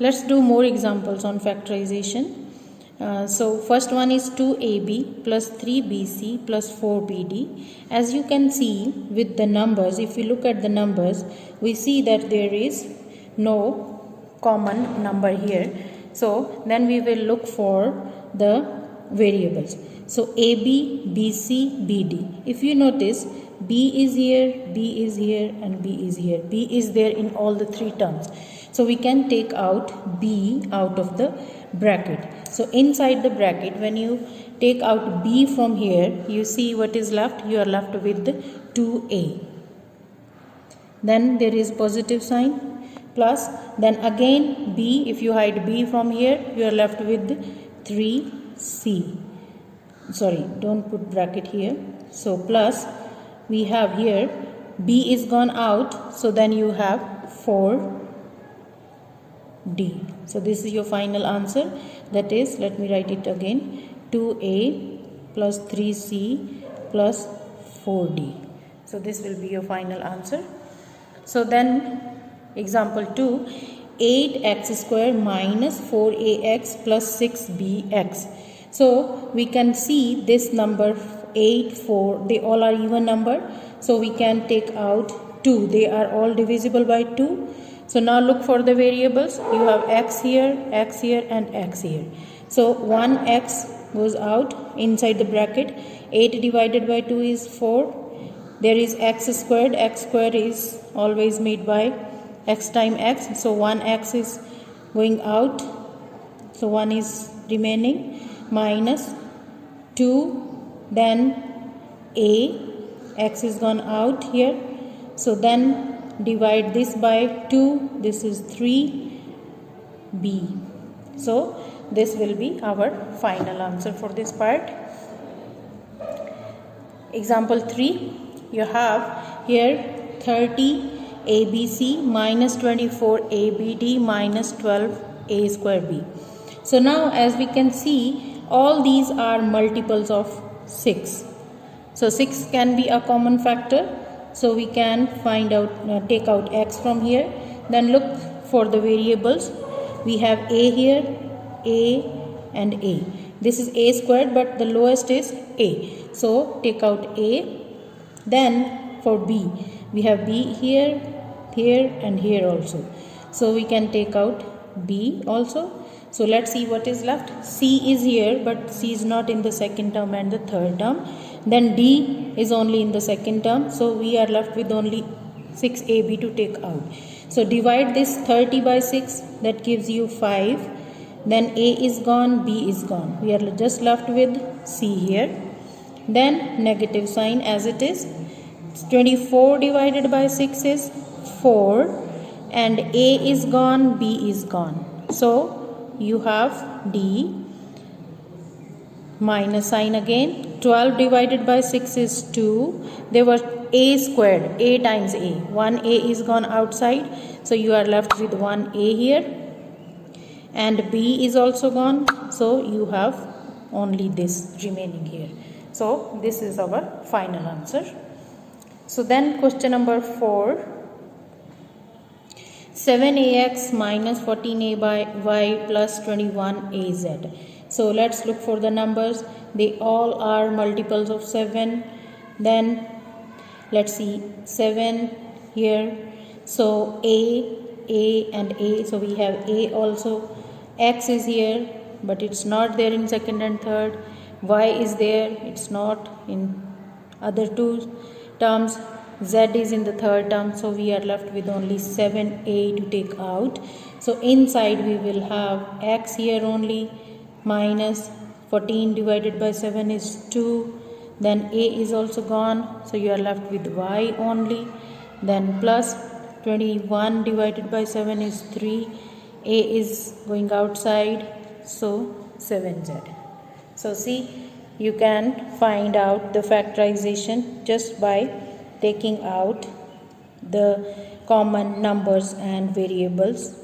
Let's do more examples on factorization. So first one is 2ab plus 3bc plus 4bd. As you can see with the numbers, if we look at the numbers, we see that there is no common number here. So then we will look for the variables. So AB, BC, BD. If you notice, B is here, B is here, and B is here. B is there in all the three terms. So we can take out B out of the bracket. So inside the bracket, when you take out B from here, you see what is left. You are left with 2A. Then there is positive sign plus. Then again B. If you hide B from here, you are left with 3C. Sorry, don't put bracket here. So plus we have here B is gone out. So then you have 4D. So this is your final answer. That is, let me write it again, 2A plus 3C plus 4D. So this will be your final answer. So then example 2, 8x square minus 4ax plus 6bx. So we can see this number 8, 4, they all are even number. So we can take out 2. They are all divisible by 2. So now look for the variables. You have x here, and x here. So 1x goes out inside the bracket. 8 divided by 2 is 4. There is x squared. X squared is always made by x times x. So 1x is going out. So 1 is remaining. Minus 2. Then a. X is gone out here. So then divide this by 2. This is 3b. So this will be our final answer for this part. Example 3. You have here 30 ABC minus 24 ABD minus 12 A square B. So now as we can see, all these are multiples of 6. So 6 can be a common factor. So we can find out, take out x from here. Then look for the variables. We have a here, a and a. This is a squared, but the lowest is a. So take out a. Then for b, we have b here, here and here also. So we can take out b also. So let's see what is left. C is here, but C is not in the second term and the third term. Then D is only in the second term. So we are left with only 6AB to take out. So divide this 30 by 6. That gives you 5. Then A is gone, B is gone. We are just left with C here. Then negative sign as it is. 24 divided by 6 is 4. And A is gone, B is gone. So you have D. Minus sign again. 12 divided by 6 is 2. There was a squared, a times a. 1a is gone outside. So you are left with 1a here. And b is also gone. So you have only this remaining here. So this is our final answer. So then question number 4. 7ax minus 14a by y plus 21az. So let's look for the numbers. They all are multiples of 7. Then let's see 7 here. So a and a. So we have a also. X is here, but it's not there in second and third. Y is there. It's not in other two terms. Z is in the third term. So we are left with only 7a to take out. So inside we will have x here only. Minus 14 divided by 7 is 2. Then a is also gone. So you are left with y only. Then plus 21 divided by 7 is 3. A is going outside. So 7z. So see, you can find out the factorization just by taking out the common numbers and variables